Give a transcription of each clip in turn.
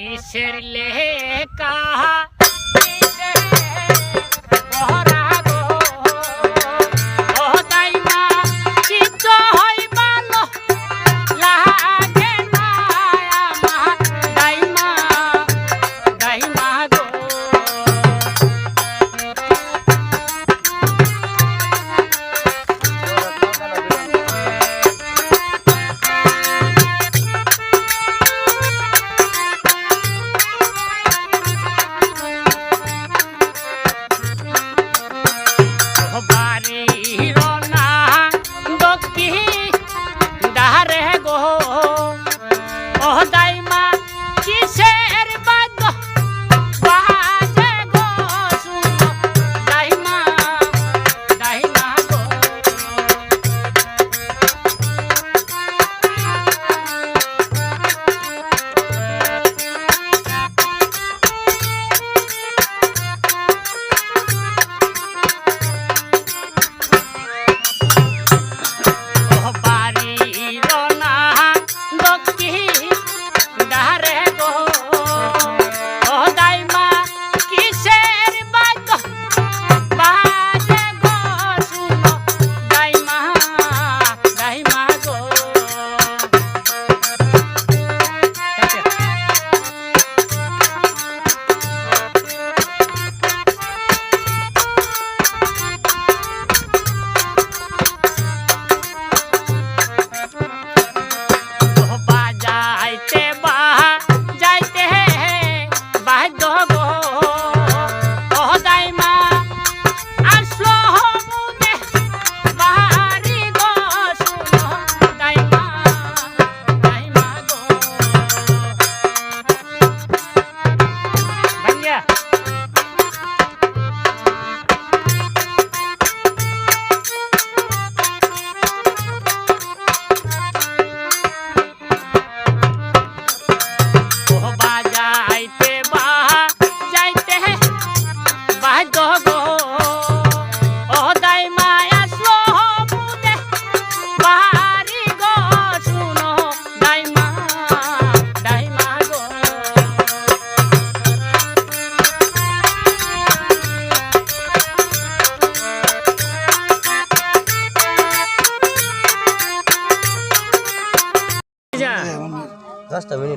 কিসের লেখা কিসের পড়া গো ও দাইমা চিত্ত হয় ভালো লাগে না আমার দাইমা দাইমা গো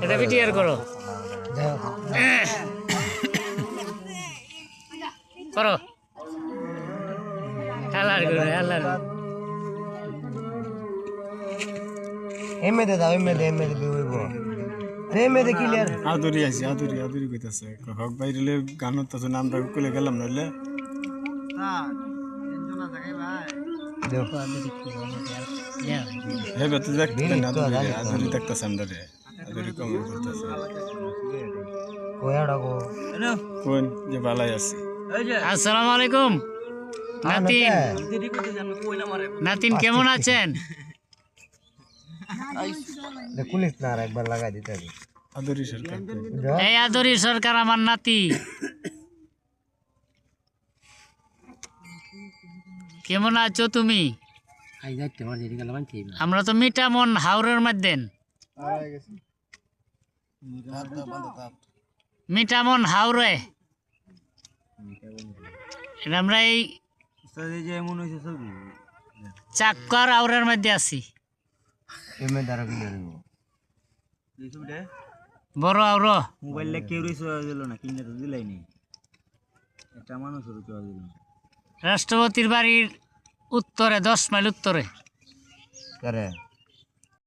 এটা ভিডিও করো করো হেলার করে হেলার এমএতে দাও এমএতে বিউইবো এমএতে ক্লিয়ার আদুরি আছে আদুরি কইতাছে হক বাইরেলে গানত তো নামটা কইলে গেলাম নইলে হ্যাঁ এনজনা জায়গায় ভাই দেখো আদুরি কি হে বেতে দেখ না আদুরি দেখতাছ আমদারে আদুরি কমেন্ট করতেছে কোয়াড়া গো কোন যে ভালাই আছে আসসালামু আলাইকুম নাতিন নাতিন কেমন আছেন দেখুলিস না একবার লাগাই দিতে হবে আদুরি সরকার এই আদুরি সরকার আমার নাতি কেমন আছো তুমি আমরা তো মিটামন হাওরের মধ্যে মিটামন হাওরে আমরা এই চাক্কার হাওরের মধ্যে আছি বড় আওর মোবাইলটা কেউ দিল না কিনে তো দিলাই নি এটা মানুষ রাষ্ট্রপতির বাড়ির উত্তরে 10 মাইল উত্তরে